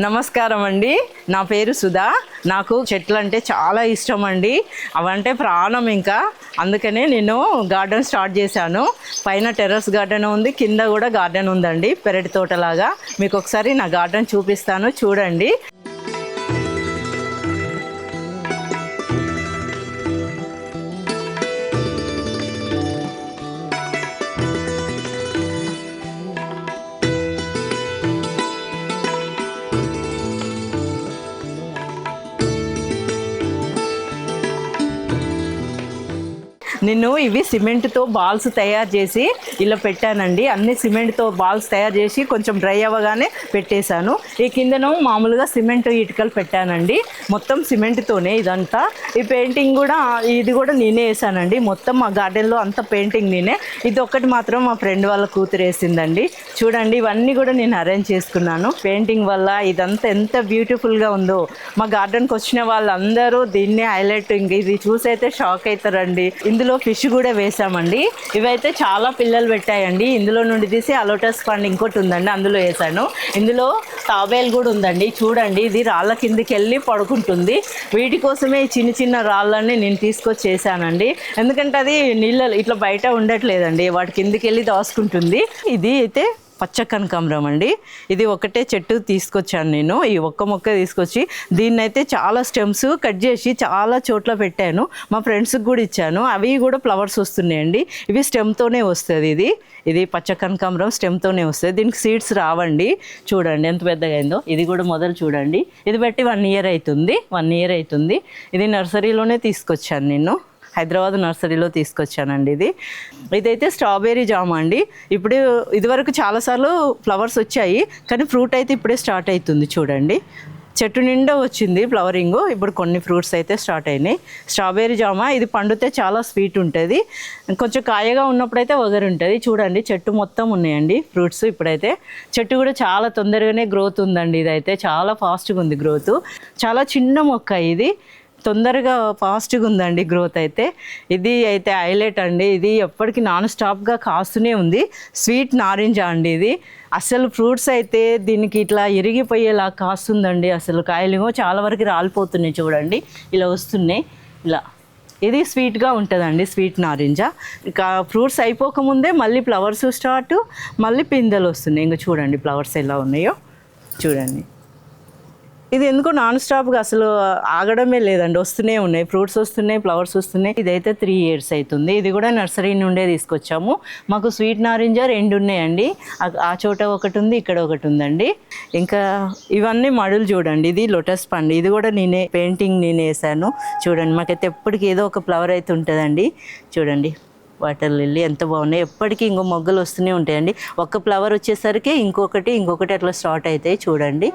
నమస్కారం అండి. నా పేరు సుధా. నాకు చెట్లు అంటే చాలా ఇష్టం అండి. అవంటే ప్రాణం. ఇంకా అందుకనే నేను గార్డెన్ స్టార్ట్ చేశాను. పైన టెర్రస్ గార్డెన్ ఉంది, కింద కూడా గార్డెన్ ఉందండి, పెరటి తోటలాగా. మీకు ఒకసారి నా గార్డెన్ చూపిస్తాను, చూడండి. నేను ఇవి సిమెంట్తో బాల్స్ తయారు చేసి ఇలా పెట్టానండి. అన్ని సిమెంట్తో బాల్స్ తయారు చేసి కొంచెం డ్రై అవ్వగానే పెట్టేశాను. ఈ కిందను మామూలుగా సిమెంట్ ఇటుకలు పెట్టానండి. మొత్తం సిమెంట్తోనే ఇదంతా. ఈ పెయింటింగ్ కూడా ఇది కూడా నేనే వేసానండి. మొత్తం మా గార్డెన్లో అంత పెయింటింగ్ నేనే. ఇది ఒక్కటి మాత్రం మా ఫ్రెండ్ వాళ్ళ కూతురు వేసిందండి. చూడండి, ఇవన్నీ కూడా నేను అరేంజ్ చేసుకున్నాను. పెయింటింగ్ వల్ల ఇదంతా ఎంత బ్యూటిఫుల్గా ఉందో. మా గార్డెన్కి వచ్చిన వాళ్ళందరూ దీన్నే హైలైట్. ఇంక ఇది చూసైతే షాక్ అవుతారండి. ఇందులో ఫిష్ కూడా వేసామండి. ఇవైతే చాలా పిల్లలు పెట్టాయండి. ఇందులో నుండి తీసి అలోటస్ పండు ఇంకోటి ఉందండి, అందులో వేసాను. ఇందులో తాబేలు కూడా ఉందండి. చూడండి, ఇది రాళ్ళ కిందికి వెళ్ళి పడుకుంటుంది. వీటి కోసమే ఈ చిన్న చిన్న రాళ్ళని నేను తీసుకొచ్చి చేశానండి. ఎందుకంటే అది నీళ్ళలో ఇట్లా బయట ఉండట్లేదండి, వాటి కిందికి వెళ్ళి దాచుకుంటుంది. ఇది అయితే పచ్చ కనకాంబరం అండి. ఇది ఒకటే చెట్టు తీసుకొచ్చాను నేను. ఈ ఒక్క మొక్క తీసుకొచ్చి దీన్నైతే చాలా స్టెమ్స్ కట్ చేసి చాలా చోట్ల పెట్టాను. మా ఫ్రెండ్స్కి కూడా ఇచ్చాను. అవి కూడా ఫ్లవర్స్ వస్తున్నాయండి. ఇవి స్టెమ్తోనే వస్తుంది. ఇది పచ్చ కనకాంబరం స్టెమ్తోనే వస్తుంది. దీనికి సీడ్స్ రావండి. చూడండి ఎంత పెద్దగా అయిందో. ఇది కూడా మొదలు చూడండి. ఇది బట్టి 1 ఇయర్ అవుతుంది. ఇది నర్సరీలోనే తీసుకొచ్చాను నేను. హైదరాబాద్ నర్సరీలో తీసుకొచ్చానండి. ఇదైతే స్ట్రాబెర్రీ జామ అండి. ఇప్పుడు ఇదివరకు చాలాసార్లు ఫ్లవర్స్ వచ్చాయి, కానీ ఫ్రూట్ అయితే ఇప్పుడే స్టార్ట్ అవుతుంది. చూడండి, చెట్టు నిండా వచ్చింది ఫ్లవరింగ్. ఇప్పుడు కొన్ని ఫ్రూట్స్ అయితే స్టార్ట్ అయినాయి. స్ట్రాబెర్రీ జామ ఇది పండితే చాలా స్వీట్ ఉంటుంది. కొంచెం కాయగా ఉన్నప్పుడైతే వగరు ఉంటుంది. చూడండి, చెట్టు మొత్తం ఉన్నాయండి ఫ్రూట్స్. ఇప్పుడైతే చెట్టు కూడా చాలా తొందరగానే గ్రోత్ ఉందండి. ఇదైతే చాలా ఫాస్ట్గా ఉంది గ్రోత్. చాలా చిన్న మొక్క, ఇది తొందరగా ఫాస్ట్గా ఉందండి గ్రోత్ అయితే. ఇది అయితే హైలైట్ అండి. ఇది ఎప్పటికీ నాన్ స్టాప్గా కాస్తూనే ఉంది. స్వీట్ నారింజ అండి ఇది. అసలు ఫ్రూట్స్ అయితే దీనికి ఇట్లా ఇరిగిపోయేలా కాస్తుందండి. అసలు కాయలు చాలా వరకు రాలిపోతున్నాయి. చూడండి, ఇలా వస్తున్నాయి. ఇలా ఇది స్వీట్గా ఉంటుందండి, స్వీట్ నారింజ. ఇంకా ఫ్రూట్స్ అయిపోకముందే మళ్ళీ ఫ్లవర్స్ స్టార్ట్, మళ్ళీ పిందెలు వస్తున్నాయి. ఇంకా చూడండి ఫ్లవర్స్ ఎలా ఉన్నాయో చూడండి. ఇది ఎందుకో నాన్ స్టాప్గా అసలు ఆగడమే లేదండి, వస్తూనే ఉన్నాయి. ఫ్రూట్స్ వస్తున్నాయి, ఫ్లవర్స్ వస్తున్నాయి. ఇదైతే 3 ఇయర్స్ అవుతుంది. ఇది కూడా నర్సరీ నుండే తీసుకొచ్చాము. మాకు స్వీట్ నారింజ 2 ఉన్నాయండి. ఆ చోట ఒకటి ఉంది, ఇక్కడ ఒకటి ఉందండి. ఇంకా ఇవన్నీ మడులు చూడండి. ఇది లోటస్ పండు. ఇది కూడా పెయింటింగ్ నేనే వేసాను. చూడండి, మాకైతే ఎప్పటికీ ఏదో ఒక ఫ్లవర్ అయితే ఉంటుందండి. చూడండి, వాటర్ లిల్లీ ఎంత బాగున్నాయి. ఎప్పటికీ ఇంకో మొగ్గలు వస్తూనే ఉంటాయండి. ఒక్క ఫ్లవర్ వచ్చేసరికి ఇంకొకటి అట్లా స్టార్ట్ అవుతాయి. చూడండి,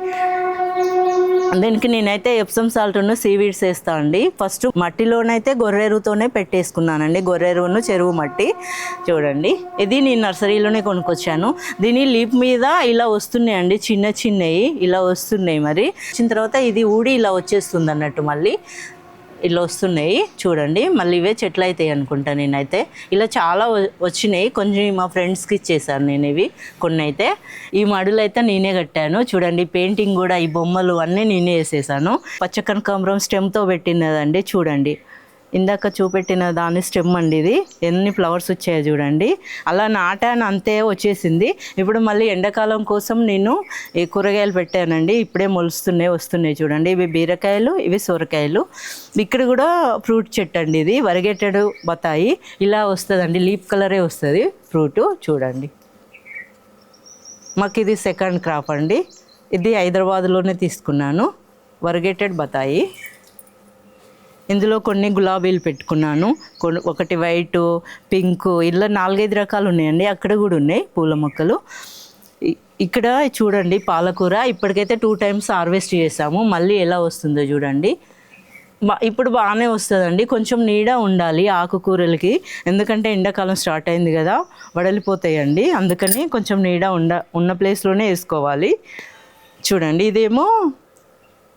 దీనికి నేనైతే ఎప్సమ్ సాల్ట్ను సీవీడ్స్ వేస్తా అండి. ఫస్ట్ మట్టిలోనైతే గొర్రెరుతోనే పెట్టేసుకున్నానండి, గొర్రెరును చెరువు మట్టి. చూడండి, ఇది నేను నర్సరీలోనే కొనుక్కొచ్చాను. దీని లీప్ మీద ఇలా వస్తున్నాయండి, చిన్నవి ఇలా వస్తున్నాయి. మరి వచ్చిన తర్వాత ఇది ఊడి ఇలా వచ్చేస్తుంది అన్నట్టు, మళ్ళీ ఇలా వస్తున్నాయి. చూడండి, మళ్ళీ ఇవే చెట్లు అవుతాయి అనుకుంటా. నేనైతే ఇలా చాలా వచ్చినాయి. కొంచెం మా ఫ్రెండ్స్కి ఇచ్చేసాను నేను. ఇవి కొన్ని అయితే ఈ మడులు అయితే నేనే కట్టాను. చూడండి, పెయింటింగ్ కూడా ఈ బొమ్మలు అన్నీ నేనే వేసేసాను. పచ్చ కనకాంబరం స్టెమ్తో పెట్టినదండి. చూడండి, ఇందాక చూపెట్టిన దాని స్టెమ్ అండి. ఇది ఎన్ని ఫ్లవర్స్ వచ్చాయో చూడండి. అలా నాటాను, అంతే వచ్చేసింది. ఇప్పుడు మళ్ళీ ఎండాకాలం కోసం నేను ఈ కూరగాయలు పెట్టానండి. ఇప్పుడే వస్తున్నాయి. చూడండి, ఇవి బీరకాయలు, ఇవి సొరకాయలు. ఇక్కడ కూడా ఫ్రూట్ చెట్టు అండి. ఇది వరిగెట్టెడు బత్తాయి. ఇలా వస్తుందండి, లీప్ కలరే వస్తుంది ఫ్రూట్. చూడండి, మాకు ఇది సెకండ్ క్రాప్ అండి. ఇది హైదరాబాద్లోనే తీసుకున్నాను, వరిగెట్టెడ్ బత్తాయి. ఇందులో కొన్ని గులాబీలు పెట్టుకున్నాను, ఒకటి వైటు, పింకు, ఇలా 4-5 రకాలు ఉన్నాయండి. అక్కడ కూడా ఉన్నాయి పూల మొక్కలు. ఇక్కడ చూడండి, పాలకూర ఇప్పటికైతే 2 టైమ్స్ హార్వెస్ట్ చేసాము. మళ్ళీ ఎలా వస్తుందో చూడండి. ఇప్పుడు బాగానే వస్తుందండి. కొంచెం నీడ ఉండాలి ఆకుకూరలకి, ఎందుకంటే ఎండాకాలం స్టార్ట్ అయింది కదా, వడలిపోతాయండి. అందుకని కొంచెం నీడ ఉన్న ప్లేస్లోనే వేసుకోవాలి. చూడండి, ఇదేమో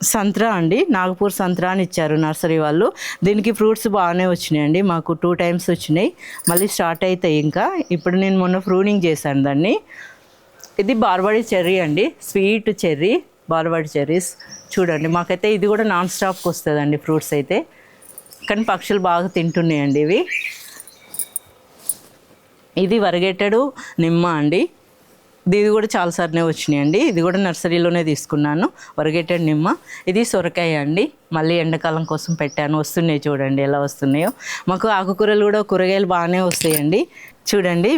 సంత్రా అండి, నాగపూర్ సంత్రా అని ఇచ్చారు నర్సరీ వాళ్ళు. దీనికి ఫ్రూట్స్ బాగానే వచ్చినాయండి. మాకు 2 టైమ్స్ వచ్చినాయి, మళ్ళీ స్టార్ట్ అవుతాయి. ఇంకా ఇప్పుడు నేను మొన్న ప్రూనింగ్ చేశాను దాన్ని. ఇది బార్బరీ చెర్రీ అండి, స్వీట్ చెర్రీ. బాల్వాడి చెర్రీస్ చూడండి. మాకైతే ఇది కూడా నాన్ స్టాప్కి వస్తుందండి ఫ్రూట్స్ అయితే, కానీ పక్షులు బాగా తింటున్నాయండి ఇవి. ఇది వరగేటడు నిమ్మ అండి, ఇది కూడా చాలాసార్లు వచ్చినాయండి. ఇది కూడా నర్సరీలోనే తీసుకున్నాను, వరగేటెడ్ నిమ్మ. ఇది సొరకాయ అండి, మళ్ళీ ఎండాకాలం కోసం పెట్టాను. వస్తున్నాయి చూడండి ఎలా వస్తున్నాయో. మాకు ఆకుకూరలు కూడా కూరగాయలు బాగానే వస్తాయండి. చూడండి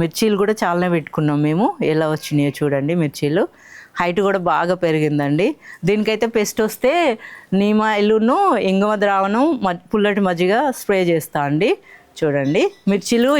మిర్చీలు కూడా చాలానే పెట్టుకున్నాం మేము. ఎలా వచ్చినాయో చూడండి మిర్చీలు. హైట్ కూడా బాగా పెరిగిందండి. దీనికైతే పెస్ట్ వస్తే నీమాయిలును ఇంగువ ద్రావణం పుల్లటి మజ్జిగ స్ప్రే చేస్తా అండి. చూడండి మిర్చీలు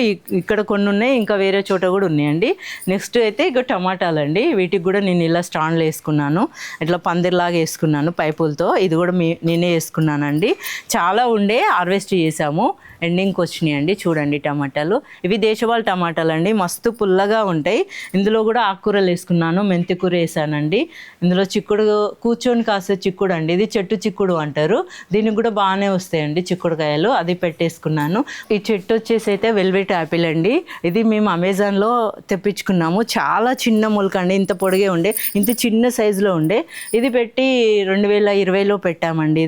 ఇక్కడ కొన్ని ఉన్నాయి, ఇంకా వేరే చోట కూడా ఉన్నాయండి. నెక్స్ట్ అయితే ఇక టమాటాలండి. వీటికి కూడా నేను ఇలా స్టాండ్లు వేసుకున్నాను, ఇట్లా పందిర్లాగా వేసుకున్నాను పైపులతో. ఇది కూడా నేనే వేసుకున్నానండి. చాలా ఉండే హార్వెస్ట్ చేసాము, ఎండింగ్కి వచ్చినాయండి. చూడండి టమాటాలు, ఇవి దేశవాళీ టమాటాలు అండి, మస్తు పుల్లగా ఉంటాయి. ఇందులో కూడా ఆకుకూరలు వేసుకున్నాను, మెంతి కూర వేసానండి. ఇందులో చిక్కుడు కూర్చొని కాసే చిక్కుడు అండి, ఇది చెట్టు చిక్కుడు అంటారు. దీనికి కూడా బాగానే వస్తాయండి చిక్కుడుకాయలు, అది పెట్టేసుకున్నాను. ఈ చెట్టు వచ్చేసి అయితే వెల్వెట్ యాపిల్ అండి. ఇది మేము అమెజాన్లో తెప్పించుకున్నాము. చాలా చిన్న మొలక అండి, ఇంత పొడిగే ఉండే, ఇంత చిన్న సైజులో ఉండే. ఇది పెట్టి 2020లో పెట్టామండి.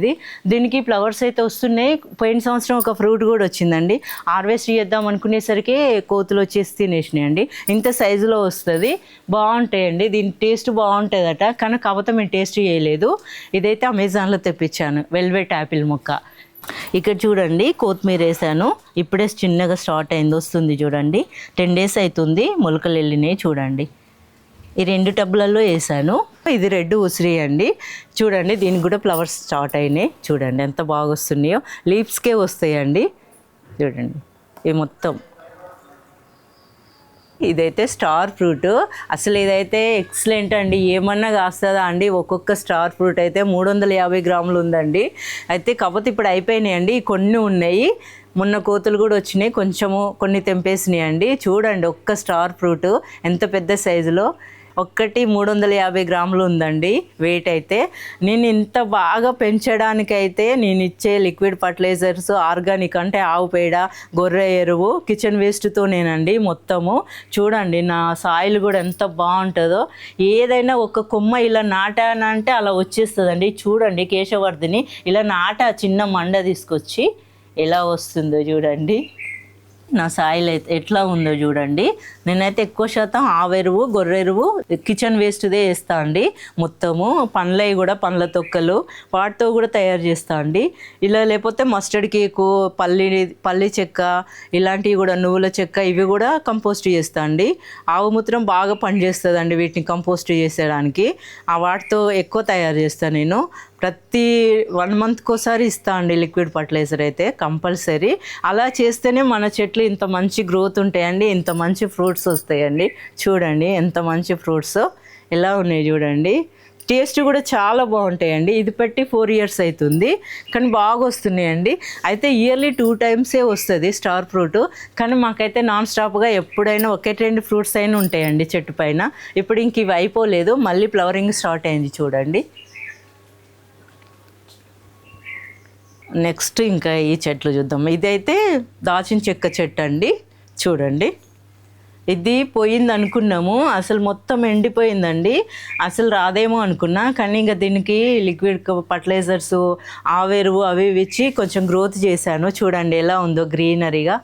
దీనికి ఫ్లవర్స్ అయితే వస్తున్నాయి. పోయిన సంవత్సరం ఒక ఫ్రూట్ కూడా వచ్చిందండి. హార్వెస్ట్ చేద్దాం అనుకునేసరికి కోతులు వచ్చేసి తినేసినాయండి. ఇంత సైజులో వస్తుంది, బాగుంటాయండి. దీని టేస్ట్ బాగుంటుందట, కానీ కాకపోతే మేము టేస్ట్ చేయలేదు. ఇదైతే అమెజాన్లో తెప్పించాను, వెల్వెట్ యాపిల్ మొక్క. ఇక్కడ చూడండి కొత్తిమీర వేసాను, ఇప్పుడే చిన్నగా స్టార్ట్ అయింది, వస్తుంది చూడండి. 10 days అవుతుంది, మొలకలు వెళ్ళినాయి చూడండి. ఈ 2 టబ్బులలో వేసాను. ఇది రెడ్ ఉసిరి అండి, చూడండి. దీనికి కూడా ఫ్లవర్స్ స్టార్ట్ అయినాయి చూడండి, ఎంత బాగా వస్తున్నాయో. లీవ్స్కే వస్తాయండి చూడండి. ఇది మొత్తం ఇదైతే స్టార్ ఫ్రూట్. అసలు ఇదైతే ఎక్సలెంట్ అండి, ఏమన్నా కాస్తుందా అండి. ఒక్కొక్క స్టార్ ఫ్రూట్ అయితే 350 గ్రాములు ఉందండి. అయితే కాకపోతే ఇప్పుడు అయిపోయినాయండి, కొన్ని ఉన్నాయి. మొన్న కోతులు కూడా వచ్చినాయి, కొన్ని తెంపేసినాయి అండి. చూడండి ఒక్క స్టార్ ఫ్రూట్ ఎంత పెద్ద సైజులో, ఒక్కటి 350 గ్రాములు ఉందండి వెయిట్ అయితే. నేను ఇంత బాగా పెంచడానికైతే నేను ఇచ్చే లిక్విడ్ ఫర్టిలైజర్స్ ఆర్గానిక్ అంటే ఆవు పేడ, గొర్రె ఎరువు, కిచెన్ వేస్ట్తో నేనండి మొత్తము. చూడండి నా సాయిల్ కూడా ఎంత బాగుంటుందో. ఏదైనా ఒక కొమ్మ ఇలా నాటానంటే అలా వచ్చేస్తుందండి. చూడండి కేశవర్ధిని ఇలా చిన్న మండ తీసుకొచ్చి ఎలా వస్తుందో చూడండి. నా సాయిల్ అయితే ఎట్లా ఉందో చూడండి. నేనైతే ఎక్కువ శాతం ఆవెరువు, గొర్రెరువు, కిచెన్ వేస్ట్దే వేస్తా అండి మొత్తము. పండ్లవి కూడా పండ్ల తొక్కలు వాటితో కూడా తయారు చేస్తా అండి. ఇలా లేకపోతే మస్టర్డ్ కేకు, పల్లి చెక్క, ఇలాంటివి కూడా నువ్వుల చెక్క, ఇవి కూడా కంపోస్ట్ చేస్తా అండి. ఆవు మూత్రం బాగా పనిచేస్తుందండి వీటిని కంపోస్ట్ చేసేయడానికి. ఆ వాటితో ఎక్కువ తయారు చేస్తాను నేను. ప్రతి 1 monthకి ఒకసారి ఇస్తా అండి లిక్విడ్ ఫర్టిలైజర్ అయితే కంపల్సరీ. అలా చేస్తేనే మన చెట్లు ఇంత మంచి గ్రోత్ ఉంటాయండి, ఇంత మంచి ఫ్రూట్స్ వస్తాయండి. చూడండి ఎంత మంచి ఫ్రూట్స్ ఎలా ఉన్నాయి చూడండి. టేస్ట్ కూడా చాలా బాగుంటాయండి. ఇది పెట్టి 4 years అవుతుంది, కానీ బాగా వస్తున్నాయండి. అయితే ఇయర్లీ 2 times వస్తుంది స్టార్ ఫ్రూట్, కానీ మాకైతే నాన్ స్టాప్గా ఎప్పుడైనా 1-2 ఫ్రూట్స్ అయినా ఉంటాయండి చెట్టు పైన. ఇప్పుడు ఇంక ఇవి అయిపోలేదు, మళ్ళీ ఫ్లవరింగ్ స్టార్ట్ అయింది చూడండి. నెక్స్ట్ ఇంకా ఈ చెట్లు చూద్దాం. ఇదైతే దాచిన చెక్క చెట్టు అండి చూడండి. ఇది పోయింది అనుకున్నాము, అసలు మొత్తం ఎండిపోయిందండి. అసలు రాదేమో అనుకున్నా, కానీ ఇంకా దీనికి లిక్విడ్ ఫర్టిలైజర్స్, ఆవేరువు అవి ఇచ్చి కొంచెం గ్రోత్ చేశాను. చూడండి ఎలా ఉందో గ్రీనరీగా.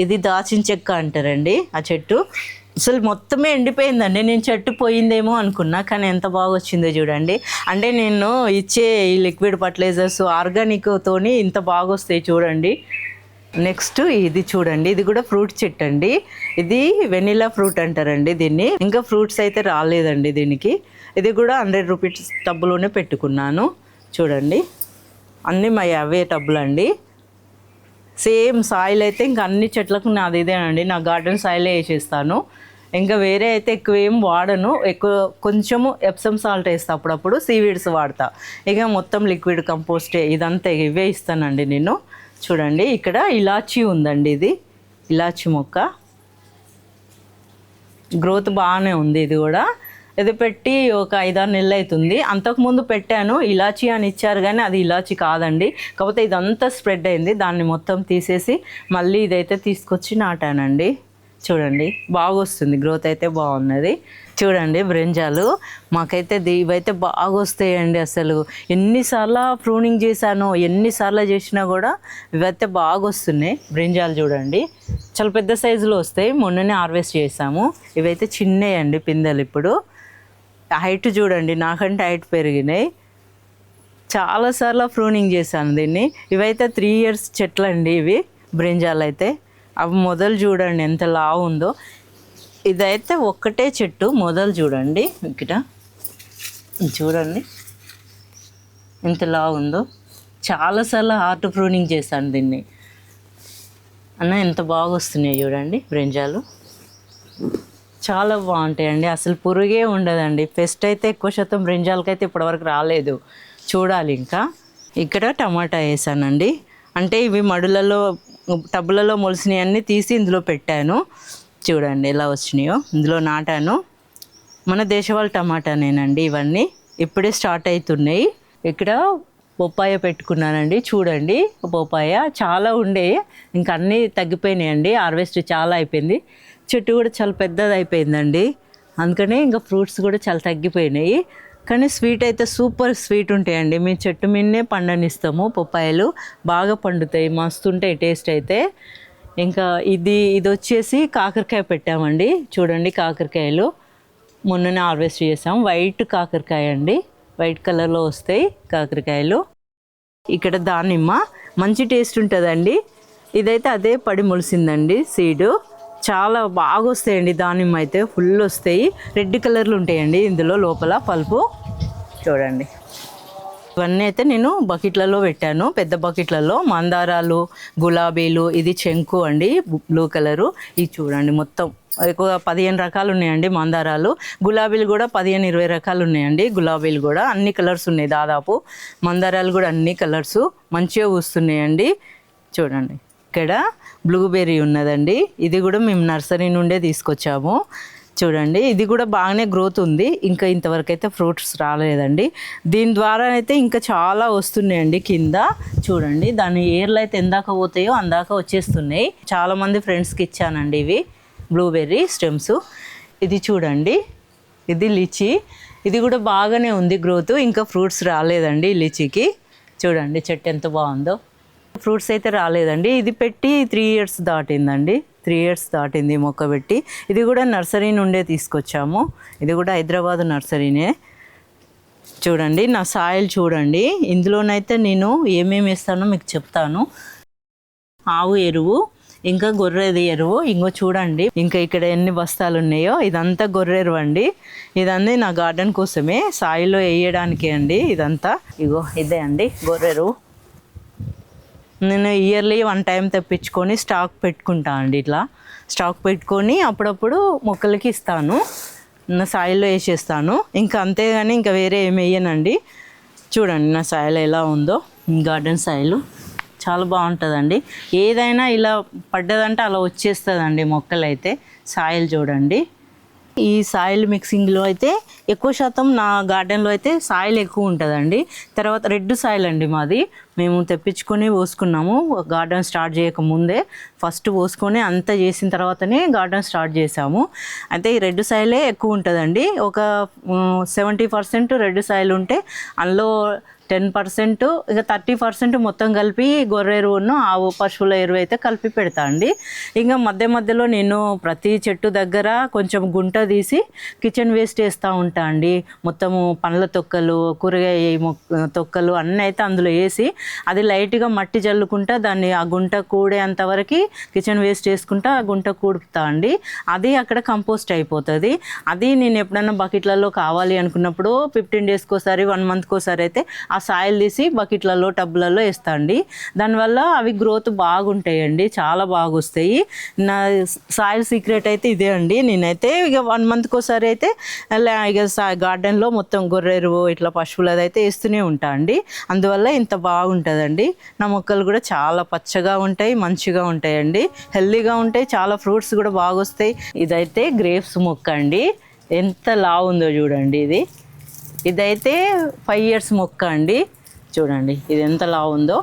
ఇది దాచిన చెక్క అంటారండి ఆ చెట్టు. అసలు మొత్తమే ఎండిపోయిందండి. నేను చెట్టు పోయిందేమో అనుకున్నా, కానీ ఎంత బాగా వచ్చిందో చూడండి. అంటే నేను ఇచ్చే ఈ లిక్విడ్ ఫర్టిలైజర్స్ ఆర్గానిక్తోని ఇంత బాగా వస్తాయి చూడండి. నెక్స్ట్ ఇది చూడండి, ఇది కూడా ఫ్రూట్ చెట్టు అండి. ఇది వెనిలా ఫ్రూట్ అంటారండి దీన్ని. ఇంకా ఫ్రూట్స్ అయితే రాలేదండి దీనికి. ఇది కూడా 100 rupees టబ్బులోనే పెట్టుకున్నాను చూడండి. అన్నీ మా అవే టబ్బులు అండి. సేమ్ సాయిల్ అయితే ఇంకా అన్ని చెట్లకు నాది ఇదేనండి, నా గార్డెన్ సాయిలే వేసేస్తాను. ఇంకా వేరే అయితే ఎక్కువ ఏం వాడను. కొంచెము ఎప్సమ్ సాల్ట్ వేస్తా, అప్పుడప్పుడు సీవీడ్స్ వాడతా. ఇక మొత్తం లిక్విడ్ కంపోస్టే ఇదంతా ఇవే ఇస్తానండి నేను. చూడండి ఇక్కడ ఇలాచీ ఉందండి, ఇది ఇలాచీ మొక్క గ్రోత్ బాగానే ఉంది. ఇది కూడా ఇది పెట్టి ఒక 5-6 నెలలు అవుతుంది. అంతకుముందు పెట్టాను ఇలాచీ అని ఇచ్చారు, కానీ అది ఇలాచీ కాదండి. కాకపోతే ఇదంతా స్ప్రెడ్ అయింది, దాన్ని మొత్తం తీసేసి మళ్ళీ ఇదైతే తీసుకొచ్చి నాటానండి. చూడండి బాగా వస్తుంది, గ్రోత్ అయితే బాగున్నది. చూడండి బ్రింజాలు మాకైతే ఇవైతే బాగా వస్తాయండి. అసలు ఎన్నిసార్లు ప్రూనింగ్ చేశానో, ఎన్నిసార్లు చేసినా కూడా ఇవైతే బాగా వస్తున్నాయి బ్రింజాలు. చూడండి చాలా పెద్ద సైజులో వస్తాయి. మొన్ననే హార్వెస్ట్ చేసాము. ఇవైతే చిన్నవి అండి పిందెలు. ఇప్పుడు హైట్ చూడండి, నాకంటే హైట్ పెరిగినాయి. చాలాసార్లు ప్రూనింగ్ చేశాను దీన్ని. ఇవైతే 3 years చెట్లు అండి ఇవి బ్రింజాలు అయితే. అవి మొదలు చూడండి ఎంత లావు ఉందో. ఇదైతే ఒక్కటే చెట్టు, మొదలు చూడండి ఇక్కడ చూడండి ఎంత లావు ఉందో. చాలాసార్లు హార్ట్ ప్రూనింగ్ చేశాను దీన్ని అన్న. ఎంత బాగా వస్తున్నాయి చూడండి బ్రింజాలు, చాలా బాగుంటాయండి. అసలు పురుగే ఉండదండి. పెస్ట్ అయితే ఎక్కువ శాతం బ్రింజాలకైతే ఇప్పటివరకు రాలేదు. చూడాలి ఇంకా. ఇక్కడ టమాటా వేసానండి. అంటే ఇవి మడులలో టబ్బులలో మొలిసినవి అన్నీ తీసి ఇందులో పెట్టాను. చూడండి ఎలా వచ్చినాయో. ఇందులో నాటాను. మన దేశవాళీ టమాటానేనండి ఇవన్నీ. ఇప్పుడే స్టార్ట్ అవుతున్నాయి. ఇక్కడ బొప్పాయ పెట్టుకున్నానండి. చూడండి బొప్పాయ చాలా ఉండే, ఇంకా అన్నీ తగ్గిపోయినాయండి. హార్వెస్ట్ చాలా అయిపోయింది. చెట్టు కూడా చాలా పెద్దది అయిపోయిందండి. అందుకనే ఇంకా ఫ్రూట్స్ కూడా చాలా తగ్గిపోయినాయి. కానీ స్వీట్ అయితే సూపర్ స్వీట్ ఉంటాయండి. మేము చెట్టు మీదనే పండనిస్తాము. పప్పాయలు బాగా పండుతాయి, మస్తు ఉంటాయి టేస్ట్ అయితే. ఇంకా ఇది వచ్చేసి కాకరకాయ పెట్టామండి. చూడండి కాకరకాయలు మొన్ననే హార్వెస్ట్ చేసాం. వైట్ కాకరకాయ అండి, వైట్ కలర్లో వస్తాయి కాకరకాయలు. ఇక్కడ దానిమ్మ మంచి టేస్ట్ ఉంటుందండి. ఇదైతే అదే పడి మొలిసిందండి సీడు. చాలా బాగా వస్తాయండి దానిమ్మ అయితే, ఫుల్ వస్తాయి. రెడ్ కలర్లు ఉంటాయండి ఇందులో లోపల పల్పు. చూడండి ఇవన్నీ అయితే నేను బకెట్లలో పెట్టాను, పెద్ద బకెట్లలో. మందారాలు, గులాబీలు, ఇది చెంకు అండి బ్లూ కలరు. ఇది చూడండి మొత్తం ఎక్కువ 15 రకాలు ఉన్నాయండి మందారాలు. గులాబీలు కూడా 15-20 రకాలు ఉన్నాయండి. గులాబీలు కూడా అన్ని కలర్స్ ఉన్నాయి దాదాపు. మందారాలు కూడా అన్ని కలర్స్ మంచిగా పూస్తున్నాయండి. చూడండి ఇక్కడ బ్లూబెర్రీ ఉన్నదండి. ఇది కూడా మేము నర్సరీ నుండే తీసుకొచ్చాము. చూడండి ఇది కూడా బాగానే గ్రోత్ ఉంది. ఇంకా ఇంతవరకు అయితే ఫ్రూట్స్ రాలేదండి. దీని ద్వారా అయితే ఇంకా చాలా వస్తున్నాయండి కింద. చూడండి దాని ఏర్లు అయితే ఎందాక పోతాయో అందాక వచ్చేస్తున్నాయి. చాలామంది ఫ్రెండ్స్కి ఇచ్చానండి ఇవి బ్లూబెర్రీ స్టెమ్స్. ఇది చూడండి ఇది లిచీ. ఇది కూడా బాగానే ఉంది గ్రోత్. ఇంకా ఫ్రూట్స్ రాలేదండి లిచీకి. చూడండి చెట్టు ఎంత బాగుందో. ఫ్రూట్స్ అయితే రాలేదండి. ఇది పెట్టి 3 years దాటిందండి. 3 years దాటింది మొక్క పెట్టి. ఇది కూడా నర్సరీ నుండే తీసుకొచ్చాము. ఇది కూడా హైదరాబాద్ నర్సరీనే. చూడండి నా సాయిల్ చూడండి. ఇందులోనైతే నేను ఏమేమి వేస్తానో మీకు చెప్తాను. ఆవు ఎరువు, ఇంకా గొర్రెది ఎరువు. ఇంకో చూడండి ఇంకా ఇక్కడ ఎన్ని బస్తాలు ఉన్నాయో. ఇదంతా గొర్రె ఎరువు అండి. ఇదన్నీ నా గార్డెన్ కోసమే, సాయిల్లో వేయడానికే అండి ఇదంతా. ఇగో ఇదే అండి గొర్రె ఎరువు. నేను ఇయర్లీ 1 time తెప్పించుకొని స్టాక్ పెట్టుకుంటా అండి. ఇట్లా స్టాక్ పెట్టుకొని అప్పుడప్పుడు మొక్కలకి ఇస్తాను, నా సాయిల్లో వేసేస్తాను. ఇంకా అంతేగాని ఇంకా వేరే ఏమి వేయనండి. చూడండి నా సాయిల్ ఎలా ఉందో. గార్డెన్ సాయిల్ చాలా బాగుంటుందండి. ఏదైనా ఇలా పడ్డదంటే అలా వచ్చేస్తుందండి మొక్కలైతే. సాయిల్ చూడండి. ఈ సాయిల్ మిక్సింగ్లో అయితే ఎక్కువ శాతం నా గార్డెన్లో అయితే సాయిల్ ఎక్కువ ఉంటుందండి. తర్వాత రెడ్ సాయిల్ అండి మాది. మేము తెప్పించుకొని పోసుకున్నాము గార్డెన్ స్టార్ట్ చేయకముందే. ఫస్ట్ పోసుకొని అంతా చేసిన తర్వాతనే గార్డెన్ స్టార్ట్ చేసాము. అయితే ఈ రెడ్ సాయిలే ఎక్కువ ఉంటుందండి. ఒక 70% రెడ్ సాయిల్ ఉంటే అందులో 10%, ఇక 30% మొత్తం కలిపి గొర్రె ఎరువును ఆవు పశువుల ఎరువు అయితే కలిపి పెడతా అండి. ఇంకా మధ్య మధ్యలో నేను ప్రతి చెట్టు దగ్గర కొంచెం గుంట తీసి కిచెన్ వేస్ట్ వేస్తూ ఉంటా అండి. మొత్తము పండ్ల తొక్కలు, కూరగాయ తొక్కలు అన్నీ అయితే అందులో వేసి అది లైట్గా మట్టి జల్లుకుంటా దాన్ని ఆ గుంట కూడేంతవరకు కిచెన్ వేస్ట్ వేసుకుంటా ఆ గుంట కూడుపుతా అండి. అది అక్కడ కంపోస్ట్ అయిపోతుంది. అది నేను ఎప్పుడైనా బకెట్లలో కావాలి అనుకున్నప్పుడు 15 daysకి ఒకసారి 1 monthకి ఒకసారి అయితే ఆ సాయిల్ తీసి బకెట్లలో టబ్లలో వేస్తా అండి. దానివల్ల అవి గ్రోత్ బాగుంటాయండి, చాలా బాగా వస్తాయి. నా సాయిల్ సీక్రెట్ అయితే ఇదే అండి. నేనైతే ఇక 1 monthకి ఒకసారి అయితే ఇక గార్డెన్లో మొత్తం గొర్రె ఎరువు ఇట్లా పశువులది అయితే వేస్తూనే ఉంటా అండి. అందువల్ల ఇంత బాగుంటుందండి. నా మొక్కలు కూడా చాలా పచ్చగా ఉంటాయి, మంచిగా ఉంటాయండి, హెల్దీగా ఉంటాయి. చాలా ఫ్రూట్స్ కూడా బాగా వస్తాయి. ఇదైతే గ్రేప్స్ మొక్క అండి. ఎంత లావు ఉందో చూడండి. ఇదైతే 5 years మొక్క అండి. చూడండి ఇది ఎంత లావు ఉందో.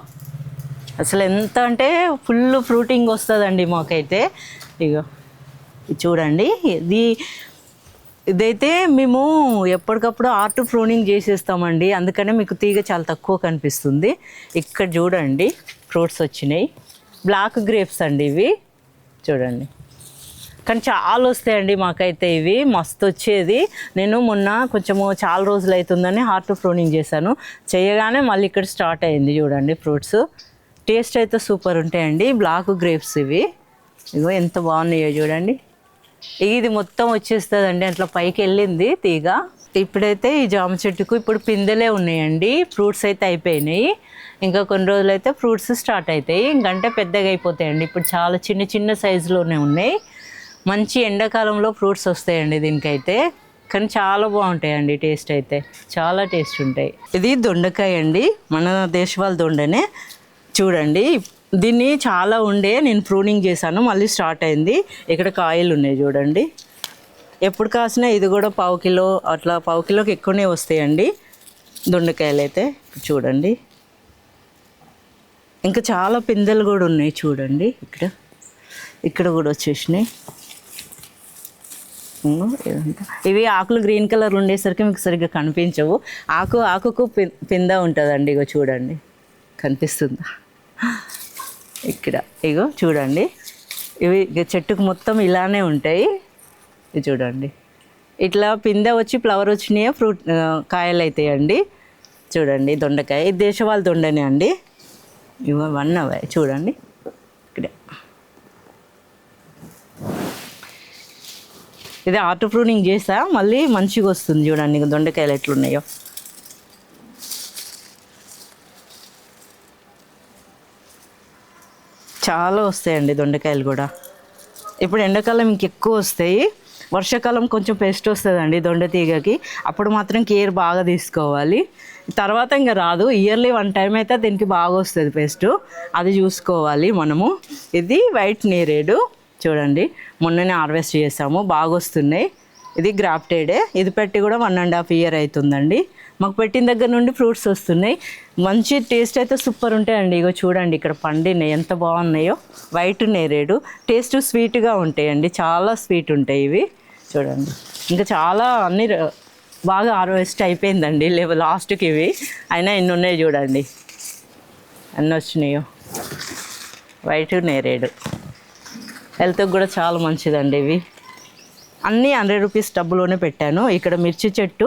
అసలు ఎంత అంటే ఫుల్ ఫ్రూటింగ్ వస్తుందండి మాకైతే. ఇగో చూడండి ఇదైతే మేము ఎప్పటికప్పుడు ఆర్ట్ ప్రూనింగ్ చేసేస్తామండి, అందుకనే మీకు తీగ చాలా తక్కువ కనిపిస్తుంది. ఇక్కడ చూడండి ఫ్రూట్స్ వచ్చినాయి, బ్లాక్ గ్రేప్స్ అండి ఇవి చూడండి. కానీ చాలా వస్తాయండి మాకైతే, ఇవి మస్తు వచ్చేది. నేను మొన్న కొంచెము చాలా రోజులు అవుతుందని హార్ట్ ప్రూనింగ్ చేశాను, చేయగానే మళ్ళీ ఇక్కడ స్టార్ట్ అయింది. చూడండి ఫ్రూట్స్ టేస్ట్ అయితే సూపర్ ఉంటాయండి. బ్లాక్ గ్రేప్స్ ఇవి, ఇగో ఎంత బాగున్నాయో చూడండి. ఇది మొత్తం వచ్చేస్తుందండి, అట్లా పైకి వెళ్ళింది తీగ. ఇప్పుడైతే ఈ జామ చెట్టుకు ఇప్పుడు పిందెలే ఉన్నాయండి, ఫ్రూట్స్ అయితే అయిపోయినాయి. ఇంకా కొన్ని రోజులు అయితే ఫ్రూట్స్ స్టార్ట్ అవుతాయి, ఇంకంటే పెద్దగా అయిపోతాయండి. ఇప్పుడు చాలా చిన్న చిన్న సైజులోనే ఉన్నాయి. మంచి ఎండాకాలంలో ఫ్రూట్స్ వస్తాయండి దీనికైతే, కానీ చాలా బాగుంటాయండి. టేస్ట్ అయితే చాలా టేస్ట్ ఉంటాయి. ఇది దొండకాయ అండి, మన దేశవాళ దొండనే చూడండి. దీన్ని చాలా ఉండే నేను ప్రూనింగ్ చేశాను, మళ్ళీ స్టార్ట్ అయింది. ఇక్కడ కాయలు ఉన్నాయి చూడండి, ఎప్పుడు కాసినా ఇది కూడా పావు కిలో అట్లా, పావు కిలోకి ఎక్కువనే వస్తాయండి దొండకాయలు అయితే. చూడండి ఇంకా చాలా పిందెలు కూడా ఉన్నాయి చూడండి, ఇక్కడ కూడా వచ్చేసినాయి. ఇవి ఆకులు గ్రీన్ కలర్ ఉండేసరికి మీకు సరిగ్గా కనిపించవు, ఆకుకు పింద ఉంటుందండి. ఇగో చూడండి కనిపిస్తుందా, ఇక్కడ ఇగో చూడండి. ఇవి చెట్టుకు మొత్తం ఇలానే ఉంటాయి. ఇది చూడండి, ఇట్లా పిందె వచ్చి ఫ్లవర్ వచ్చినాయో ఫ్రూట్ కాయలు అవుతాయండి. చూడండి దొండకాయ, ఇది దేశవాళ దొండనే అండి. ఇవో 1 అవ్వాయి చూడండి. ఇక్కడ ఇది ఆర్ట్ ప్రూనింగ్ చేసా, మళ్ళీ మంచిగా వస్తుంది చూడండి దొండకాయలు ఎట్లున్నాయో. చాలా వస్తాయండి దొండకాయలు కూడా. ఇప్పుడు ఎండాకాలం ఇంకెక్కువ వస్తాయి, వర్షాకాలం కొంచెం పెస్ట్ వస్తుందండి దొండ తీగకి, అప్పుడు మాత్రం కేర్ బాగా తీసుకోవాలి. తర్వాత ఇంకా రాదు, ఇయర్లీ 1 టైం అయితే దీనికి బాగా వస్తుంది పెస్ట్, అది చూసుకోవాలి మనము. ఇది వైట్ నేరేడు చూడండి, మొన్ననే హార్వెస్ట్ చేసాము, బాగా వస్తున్నాయి. ఇది గ్రాఫ్టెడే, ఇది పెట్టి కూడా 1.5 ఇయర్ అవుతుందండి. మాకు పెట్టిన దగ్గర నుండి ఫ్రూట్స్ వస్తున్నాయి, మంచి టేస్ట్ అయితే సూపర్ ఉంటాయండి. ఇగో చూడండి ఇక్కడ పండినాయి ఎంత బాగున్నాయో. వైట్ నేరేడు టేస్ట్ స్వీట్గా ఉంటాయండి, చాలా స్వీట్ ఉంటాయి ఇవి చూడండి. ఇంకా చాలా అన్ని బాగా హార్వెస్ట్ అయిపోయిందండి లాస్ట్కి ఇవి, అయినా ఎన్ని ఉన్నాయి చూడండి, ఎన్ని వచ్చినాయో. వైట్ నేరేడు హెల్త్కి కూడా చాలా మంచిదండి. ఇవి అన్నీ 100 రూపీస్ టబ్బులోనే పెట్టాను. ఇక్కడ మిర్చి చెట్టు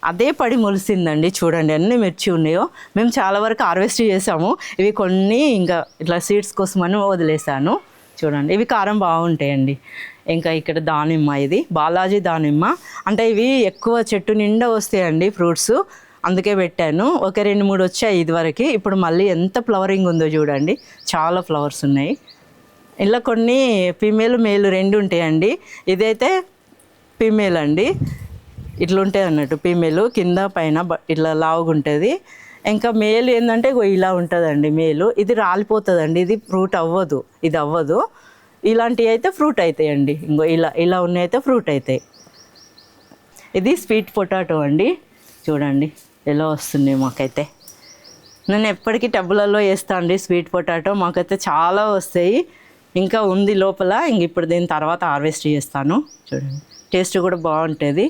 అదే పడి మొలిసిందండి చూడండి, అన్ని మిర్చి ఉన్నాయో. మేము చాలా వరకు హార్వెస్ట్ చేసాము, ఇవి కొన్ని ఇంకా ఇట్లా సీడ్స్ కోసమని వదిలేసాను చూడండి. ఇవి కారం బాగుంటాయండి. ఇంకా ఇక్కడ దానిమ్మ, ఇది బాలాజీ దానిమ్మ అంటే ఇవి ఎక్కువ చెట్టు నిండా వస్తాయండి ఫ్రూట్స్, అందుకే పెట్టాను. ఒక 2-3 వచ్చాయి ఇదివరకు, ఇప్పుడు మళ్ళీ ఎంత ఫ్లవరింగ్ ఉందో చూడండి, చాలా ఫ్లవర్స్ ఉన్నాయి. ఇలా కొన్ని ఫీమేల్ మేల్ 2 ఉంటాయండి. ఇదైతే ఫీమేల్ అండి, ఇట్లా ఉంటుంది అన్నట్టు ఫీమేల్, కింద పైన ఇట్లా లావుగా ఉంటుంది. ఇంకా మేల్ ఏంటంటే ఇలా ఉంటుందండి మేలు, ఇది రాలిపోతుందండి, ఇది ఫ్రూట్ అవ్వదు, ఇది అవ్వదు. ఇలాంటివి అయితే ఫ్రూట్ అవుతాయండి, ఇంకో ఇలా ఉన్నాయి అయితే ఫ్రూట్ అవుతాయి. ఇది స్వీట్ పొటాటో అండి చూడండి ఎలా వస్తుంది. మాకైతే నేను ఎప్పటికీ టబ్బులలో వేస్తాను అండి స్వీట్ పొటాటో, మాకైతే చాలా వస్తాయి. ఇంకా ఉంది లోపల, ఇంక ఇప్పుడు దీని తర్వాత హార్వెస్ట్ చేస్తాను చూడండి. టేస్ట్ కూడా బాగుంటుంది.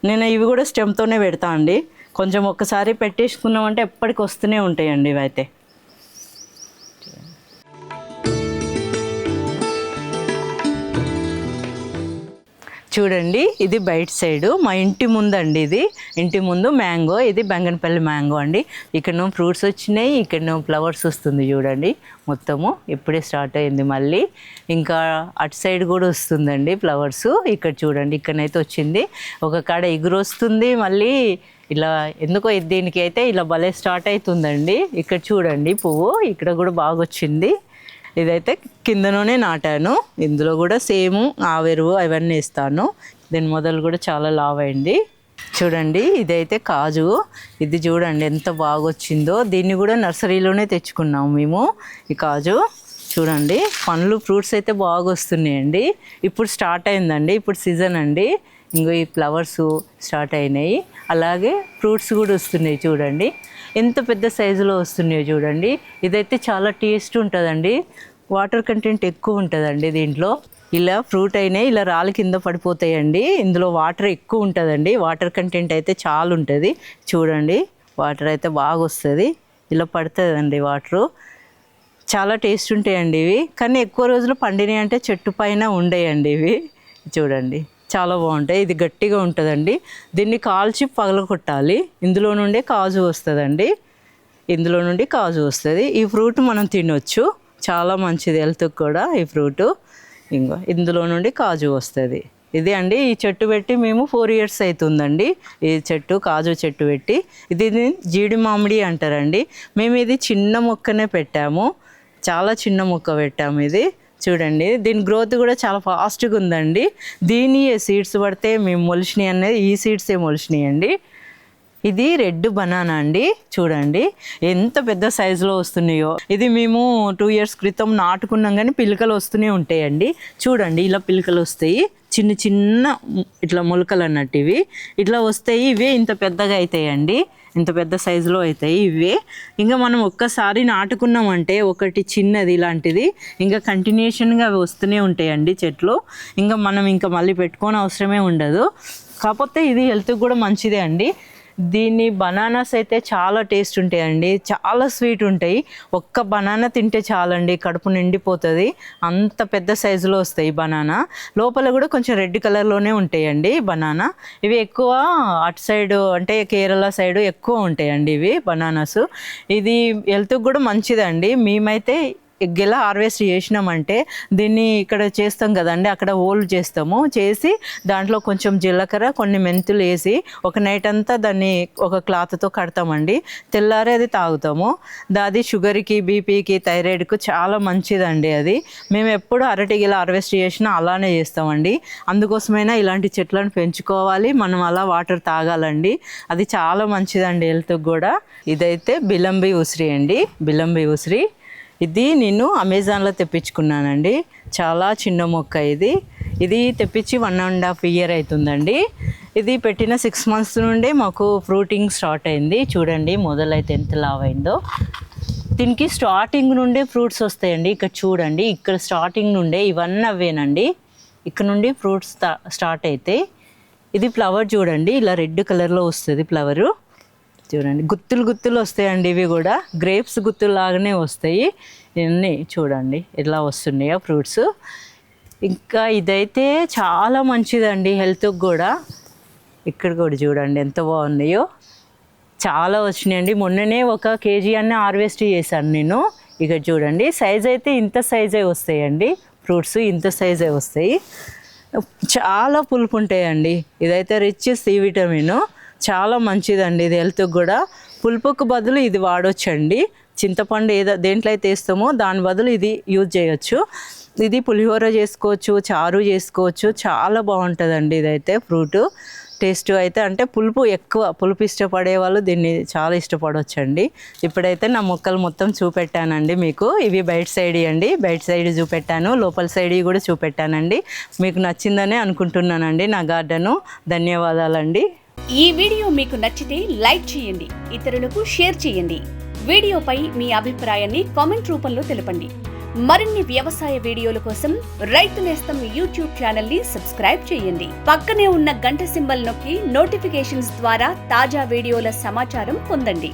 నేను ఇవి కూడా స్టెమ్తోనే పెడతా అండి, కొంచెం ఒక్కసారి పెట్టేసుకున్నామంటే ఎప్పటికి వస్తూనే ఉంటాయండి ఇవైతే. చూడండి ఇది బయట సైడు మా ఇంటి ముందు అండి, ఇది ఇంటి ముందు మ్యాంగో, ఇది బంగనపల్లి మ్యాంగో అండి. ఇక్కడ ఫ్రూట్స్ వచ్చినాయి, ఇక్కడ ఫ్లవర్స్ వస్తుంది చూడండి మొత్తము, ఇప్పుడే స్టార్ట్ అయింది మళ్ళీ. ఇంకా అటు సైడ్ కూడా వస్తుందండి ఫ్లవర్స్, ఇక్కడ చూడండి ఇక్కడనైతే వచ్చింది, ఒక కాడ ఎగురు వస్తుంది మళ్ళీ. ఇలా ఎందుకో దీనికి అయితే ఇలా భలే స్టార్ట్ అవుతుందండి. ఇక్కడ చూడండి పువ్వు, ఇక్కడ కూడా బాగా వచ్చింది. ఇదైతే కిందలోనే నాటాను, ఇందులో కూడా సేమ్ ఆవెరువు అవన్నీ వేస్తాను. దీని మొదలు కూడా చాలా లావైంది చూడండి. ఇదైతే కాజు, ఇది చూడండి ఎంత బాగా వచ్చిందో. దీన్ని కూడా నర్సరీలోనే తెచ్చుకున్నాము మేము. ఈ కాజు చూడండి, పండ్లు ఫ్రూట్స్ అయితే బాగా వస్తున్నాయండి. ఇప్పుడు స్టార్ట్ అయిందండి, ఇప్పుడు సీజన్ అండి. ఇంకో ఈ ఫ్లవర్స్ స్టార్ట్ అయినాయి, అలాగే ఫ్రూట్స్ కూడా వస్తున్నాయి చూడండి, ఎంత పెద్ద సైజులో వస్తున్నాయో చూడండి. ఇదైతే చాలా టేస్ట్ ఉంటుందండి, వాటర్ కంటెంట్ ఎక్కువ ఉంటుందండి దీంట్లో. ఇలా ఫ్రూట్ అయినా ఇలా రాళ్ళ కింద పడిపోతాయండి. ఇందులో వాటర్ ఎక్కువ ఉంటుందండి, వాటర్ కంటెంట్ అయితే చాలా ఉంటుంది. చూడండి వాటర్ అయితే బాగా వస్తుంది, ఇలా పడుతుందండి వాటరు. చాలా టేస్ట్ ఉంటాయండి ఇవి, కానీ ఎక్కువ రోజులు పండినాయి అంటే చెట్టు పైన ఉండేయండి ఇవి. చూడండి చాలా బాగుంటాయి. ఇది గట్టిగా ఉంటుందండి, దీన్ని కాల్చి పగలగొట్టాలి. ఇందులో నుండే కాజు వస్తుందండి, ఇందులో నుండి కాజు వస్తుంది. ఈ ఫ్రూట్ మనం తినొచ్చు, చాలా మంచిది హెల్త్కి కూడా ఈ ఫ్రూటు. ఇందులో నుండి కాజు వస్తుంది. ఇది అండి ఈ చెట్టు పెట్టి మేము 4 years అవుతుందండి. ఈ చెట్టు కాజు చెట్టు పెట్టి, ఇది జీడి మామిడి అంటారండి. మేము ఇది చిన్న మొక్కనే పెట్టాము, చాలా చిన్న మొక్క పెట్టాము. ఇది చూడండి, దీని గ్రోత్ కూడా చాలా ఫాస్ట్గా ఉందండి. దీని సీడ్స్ పడితే మేము మొలిచినాయి అనేది, ఈ సీడ్సే మొలిచినాయి అండి. ఇది రెడ్ బనానా అండి, చూడండి ఎంత పెద్ద సైజులో వస్తున్నాయో. ఇది మేము 2 years క్రితం నాటుకున్నాం, కానీ పిలకలు వస్తూనే ఉంటాయండి. చూడండి ఇలా పిలకలు వస్తాయి, చిన్న చిన్న ఇట్లా మొలకలు అన్నట్టు ఇవి ఇట్లా వస్తాయి. ఇవే ఇంత పెద్దగా అవుతాయండి, ఇంత పెద్ద సైజులో అవుతాయి ఇవే. ఇంకా మనం ఒక్కసారి నాటుకున్నామంటే ఒకటి చిన్నది ఇలాంటిది ఇంకా కంటిన్యూషన్గా అవి వస్తూనే ఉంటాయండి చెట్లు. ఇంకా మనం ఇంకా మళ్ళీ పెట్టుకోని అవసరమే ఉండదు. కాకపోతే ఇది హెల్త్కి కూడా మంచిదే అండి. దీన్ని బనానాస్ అయితే చాలా టేస్ట్ ఉంటాయండి, చాలా స్వీట్ ఉంటాయి. ఒక్క బనానా తింటే చాలండి, కడుపు నిండిపోతుంది, అంత పెద్ద సైజులో వస్తాయి బనానా. లోపల కూడా కొంచెం రెడ్ కలర్లోనే ఉంటాయండి బనానా. ఇవి ఎక్కువ అటు సైడ్ అంటే కేరళ సైడ్ ఎక్కువ ఉంటాయండి ఇవి బనానాస్. ఇది హెల్త్కి కూడా మంచిదండి. మేమైతే గెల హార్వెస్ట్ చేసినామంటే దీన్ని ఇక్కడ చేస్తాం కదండి, అక్కడ ఓల్డ్ చేస్తాము, చేసి దాంట్లో కొంచెం జీలకర్ర కొన్ని మెంతులు వేసి ఒక నైట్ అంతా దాన్ని ఒక క్లాత్తో కడతామండి. తెల్లారి అది తాగుతాము. అది షుగర్కి, బీపీకి, థైరాయిడ్కి చాలా మంచిదండి అది. మేము ఎప్పుడు అరటి గెల హార్వెస్ట్ చేసినా అలానే చేస్తామండి. అందుకోసమైనా ఇలాంటి చెట్లను పెంచుకోవాలి, మనం అలా వాటర్ తాగాలండి, అది చాలా మంచిదండి హెల్త్కి కూడా. ఇదైతే బిలంబి ఉసిరి అండి, బిలంబి ఉసిరి. ఇది నేను అమెజాన్లో తెప్పించుకున్నానండి, చాలా చిన్న మొక్క ఇది. ఇది తెప్పించి 1.5 year అవుతుందండి. ఇది పెట్టిన 6 months నుండే మాకు ఫ్రూటింగ్ స్టార్ట్ అయింది. చూడండి మొదలైతే ఎంత లావైందో. దీనికి స్టార్టింగ్ నుండే ఫ్రూట్స్ వస్తాయండి. ఇక్కడ చూడండి, ఇక్కడ స్టార్టింగ్ నుండే ఇవన్నీ అవేనండి, ఇక్కడ నుండి ఫ్రూట్స్ స్టార్ట్ అవుతాయి. ఇది ఫ్లవర్ చూడండి, ఇలా రెడ్ కలర్లో వస్తుంది ఫ్లవరు. చూడండి గుత్తులు గుత్తులు వస్తాయండి, ఇవి కూడా గ్రేప్స్ గుత్తులు లాగానే వస్తాయి. ఇవన్నీ చూడండి ఎలా వస్తున్నాయో ఫ్రూట్స్. ఇంకా ఇదైతే చాలా మంచిదండి హెల్త్కి కూడా. ఇక్కడ కూడా చూడండి ఎంత బాగున్నాయో, చాలా వచ్చినాయండి. మొన్ననే 1 kg అన్నీ హార్వెస్ట్ చేశాను నేను. ఇక చూడండి సైజ్ అయితే ఇంత సైజే వస్తాయండి, ఫ్రూట్స్ ఇంత సైజే వస్తాయి. చాలా పులుపు ఉంటాయండి. ఇదైతే రిచ్ సి విటమిన్, చాలా మంచిదండి ఇది హెల్త్కి కూడా. పులుపుకు బదులు ఇది వాడొచ్చండి. చింతపండు దేంట్లో అయితే వేస్తామో దాని బదులు ఇది యూజ్ చేయొచ్చు. ఇది పులిహోర చేసుకోవచ్చు, చారు చేసుకోవచ్చు, చాలా బాగుంటుందండి ఇదైతే ఫ్రూటు. టేస్ట్ అయితే అంటే పులుపు ఇష్టపడే వాళ్ళు దీన్ని చాలా ఇష్టపడవచ్చండి. ఇప్పుడైతే నా మొక్కలు మొత్తం చూపెట్టానండి మీకు. ఇవి బయట సైడ్ అండి, బయట సైడ్ చూపెట్టాను, లోపల సైడ్ కూడా చూపెట్టానండి. మీకు నచ్చిందనే అనుకుంటున్నానండి నా గార్డెను. ధన్యవాదాలండి. ఈ వీడియో మీకు నచ్చితే లైక్ చేయండి, ఇతరులకు షేర్ చేయండి. వీడియోపై మీ అభిప్రాయాన్ని కామెంట్ రూపంలో తెలపండి. మరిన్ని వ్యవసాయ వీడియోల కోసం రైతు నేస్తం యూట్యూబ్ ఛానల్ ని సబ్స్క్రైబ్ చేయండి. పక్కనే ఉన్న గంట సింబల్ నొక్కి నోటిఫికేషన్స్ ద్వారా తాజా వీడియోల సమాచారం పొందండి.